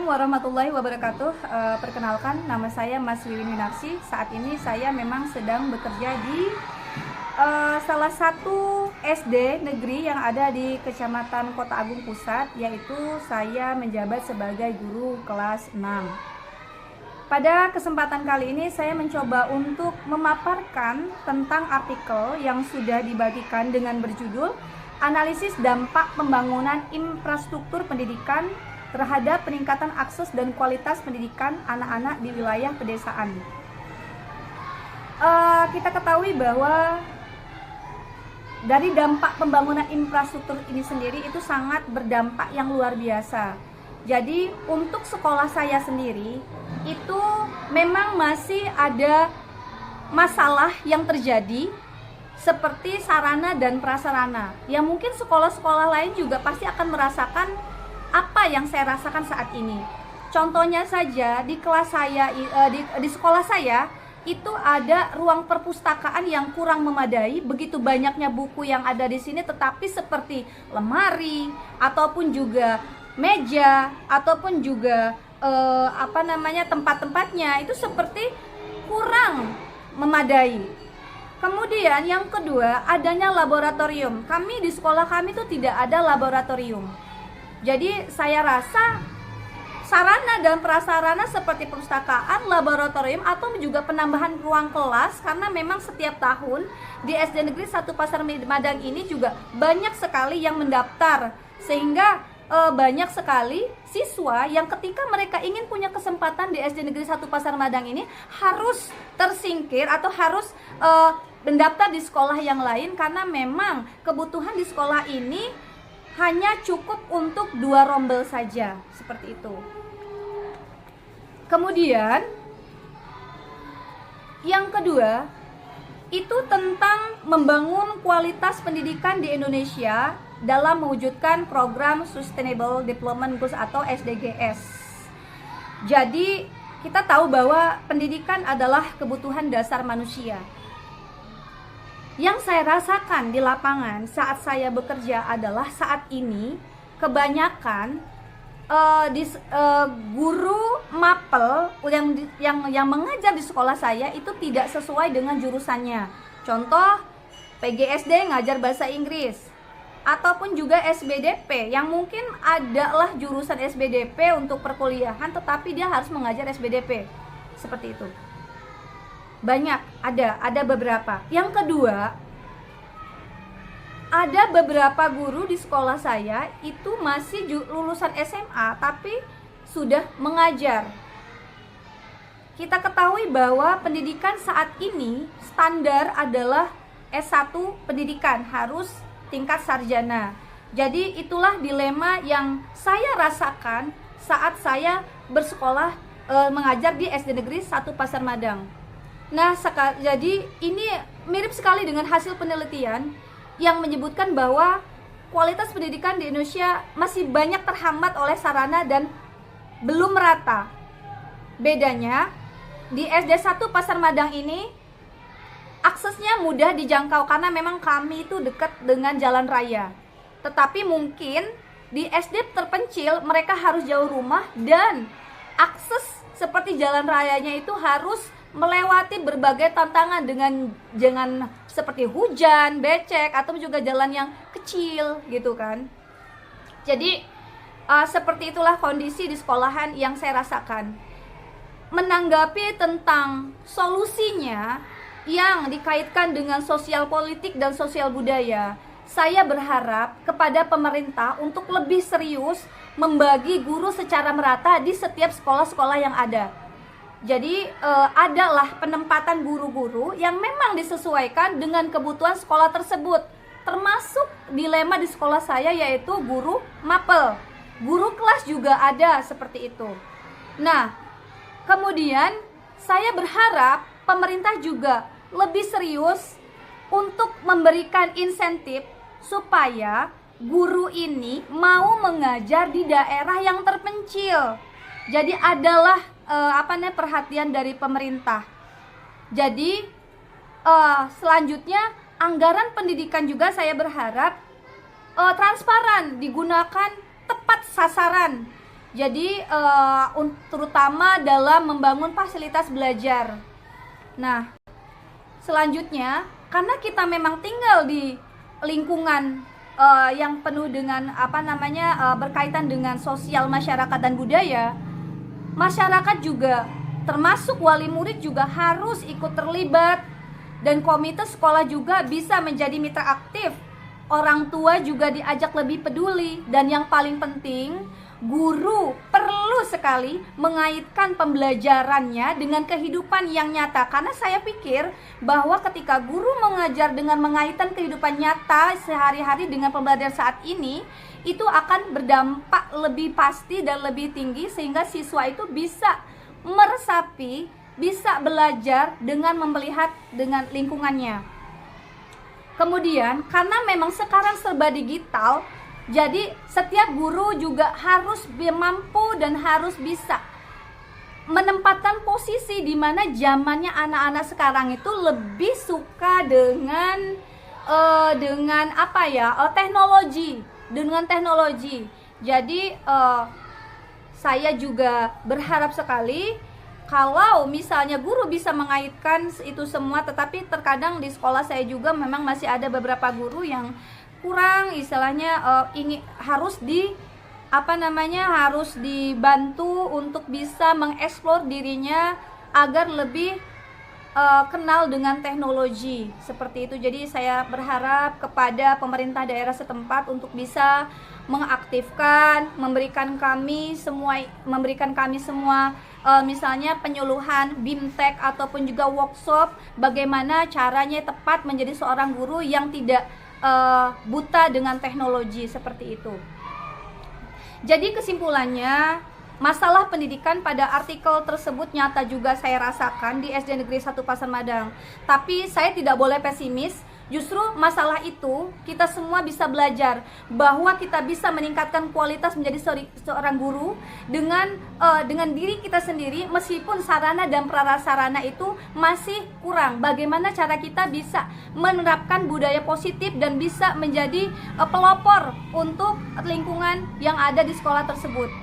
Assalamualaikum warahmatullahi wabarakatuh. Perkenalkan, nama saya Mas Wiwin Winarsi. Saat ini saya memang sedang bekerja di salah satu SD negeri yang ada di Kecamatan Kota Agung Pusat, yaitu saya menjabat sebagai guru kelas 6. Pada kesempatan kali ini saya mencoba untuk memaparkan tentang artikel yang sudah dibagikan dengan berjudul Analisis Dampak Pembangunan Infrastruktur Pendidikan terhadap peningkatan akses dan kualitas pendidikan anak-anak di wilayah pedesaan. Kita ketahui bahwa dari dampak pembangunan infrastruktur ini sendiri itu sangat berdampak yang luar biasa. Jadi untuk sekolah saya sendiri itu memang masih ada masalah yang terjadi seperti sarana dan prasarana. Ya mungkin sekolah-sekolah lain juga pasti akan merasakan apa yang saya rasakan saat ini. Contohnya saja di kelas saya, di sekolah saya itu ada ruang perpustakaan yang kurang memadai. Begitu banyaknya buku yang ada di sini, tetapi seperti lemari ataupun juga meja ataupun juga tempat-tempatnya itu seperti kurang memadai. Kemudian yang kedua, adanya laboratorium. Kami di sekolah kami itu tidak ada laboratorium. Jadi saya rasa sarana dan prasarana seperti perpustakaan, laboratorium atau juga penambahan ruang kelas, karena memang setiap tahun di SD Negeri 1 Pasar Madang ini juga banyak sekali yang mendaftar, sehingga banyak sekali siswa yang ketika mereka ingin punya kesempatan di SD Negeri 1 Pasar Madang ini harus tersingkir atau harus mendaftar di sekolah yang lain, karena memang kebutuhan di sekolah ini hanya cukup untuk 2 rombel saja, seperti itu. Kemudian yang kedua itu tentang membangun kualitas pendidikan di Indonesia dalam mewujudkan program Sustainable Development Goals atau SDGs. Jadi kita tahu bahwa pendidikan adalah kebutuhan dasar manusia. Yang saya rasakan di lapangan saat saya bekerja adalah saat ini kebanyakan guru mapel yang mengajar di sekolah saya itu tidak sesuai dengan jurusannya. Contoh PGSD ngajar bahasa Inggris, ataupun juga SBDP yang mungkin adalah jurusan SBDP untuk perkuliahan, tetapi dia harus mengajar SBDP, seperti itu. Banyak, ada beberapa. Yang kedua, ada beberapa guru di sekolah saya itu masih lulusan SMA tapi sudah mengajar. Kita ketahui bahwa pendidikan saat ini standar adalah S1 pendidikan, harus tingkat sarjana. Jadi itulah dilema yang saya rasakan saat saya bersekolah mengajar di SD Negeri 1 Pasar Madang. Nah, jadi ini mirip sekali dengan hasil penelitian yang menyebutkan bahwa kualitas pendidikan di Indonesia masih banyak terhambat oleh sarana dan belum merata. Bedanya, di SD 1 Pasar Madang ini aksesnya mudah dijangkau karena memang kami itu dekat dengan jalan raya. Tetapi mungkin di SD terpencil mereka harus jauh rumah dan akses seperti jalan rayanya itu harus melewati berbagai tantangan dengan seperti hujan, becek, atau juga jalan yang kecil gitu kan. Jadi seperti itulah kondisi di sekolahan yang saya rasakan. Menanggapi tentang solusinya yang dikaitkan dengan sosial politik dan sosial budaya, saya berharap kepada pemerintah untuk lebih serius membagi guru secara merata di setiap sekolah-sekolah yang ada. Jadi adalah penempatan guru-guru yang memang disesuaikan dengan kebutuhan sekolah tersebut. Termasuk dilema di sekolah saya yaitu guru mapel. Guru kelas juga ada seperti itu. Nah, kemudian saya berharap pemerintah juga lebih serius untuk memberikan insentif supaya guru ini mau mengajar di daerah yang terpencil. Jadi adalah perhatian dari pemerintah. Jadi selanjutnya anggaran pendidikan juga saya berharap transparan, digunakan tepat sasaran. Jadi terutama dalam membangun fasilitas belajar. Nah, selanjutnya karena kita memang tinggal di lingkungan yang penuh dengan berkaitan dengan sosial masyarakat dan budaya, masyarakat juga termasuk wali murid juga harus ikut terlibat, dan komite sekolah juga bisa menjadi mitra aktif. Orang tua juga diajak lebih peduli, dan yang paling penting, guru perlu sekali mengaitkan pembelajarannya dengan kehidupan yang nyata. Karena saya pikir bahwa ketika guru mengajar dengan mengaitkan kehidupan nyata sehari-hari dengan pembelajaran saat ini, itu akan berdampak lebih pasti dan lebih tinggi, sehingga siswa itu bisa meresapi, bisa belajar dengan melihat dengan lingkungannya. Kemudian karena memang sekarang serba digital, jadi setiap guru juga harus mampu dan harus bisa menempatkan posisi di mana zamannya anak-anak sekarang itu lebih suka dengan teknologi. Jadi saya juga berharap sekali kalau misalnya guru bisa mengaitkan itu semua, tetapi terkadang di sekolah saya juga memang masih ada beberapa guru yang kurang, istilahnya harus dibantu untuk bisa mengeksplor dirinya agar lebih kenal dengan teknologi seperti itu. Jadi saya berharap kepada pemerintah daerah setempat untuk bisa mengaktifkan, memberikan kami semua misalnya penyuluhan BIMTEK ataupun juga workshop bagaimana caranya tepat menjadi seorang guru yang tidak buta dengan teknologi seperti itu. Jadi kesimpulannya, masalah pendidikan pada artikel tersebut nyata juga saya rasakan di SD Negeri 1 Pasar Madang. Tapi saya tidak boleh pesimis. Justru masalah itu kita semua bisa belajar bahwa kita bisa meningkatkan kualitas menjadi seorang guru dengan diri kita sendiri, meskipun sarana dan prasarana itu masih kurang. Bagaimana cara kita bisa menerapkan budaya positif dan bisa menjadi pelopor untuk lingkungan yang ada di sekolah tersebut.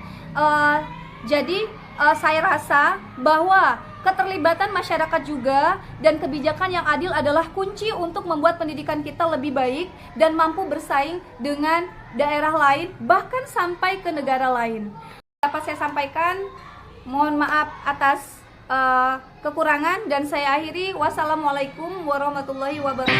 Jadi saya rasa bahwa keterlibatan masyarakat juga dan kebijakan yang adil adalah kunci untuk membuat pendidikan kita lebih baik dan mampu bersaing dengan daerah lain, bahkan sampai ke negara lain. Dapat saya sampaikan, mohon maaf atas kekurangan, dan saya akhiri. Wassalamualaikum warahmatullahi wabarakatuh.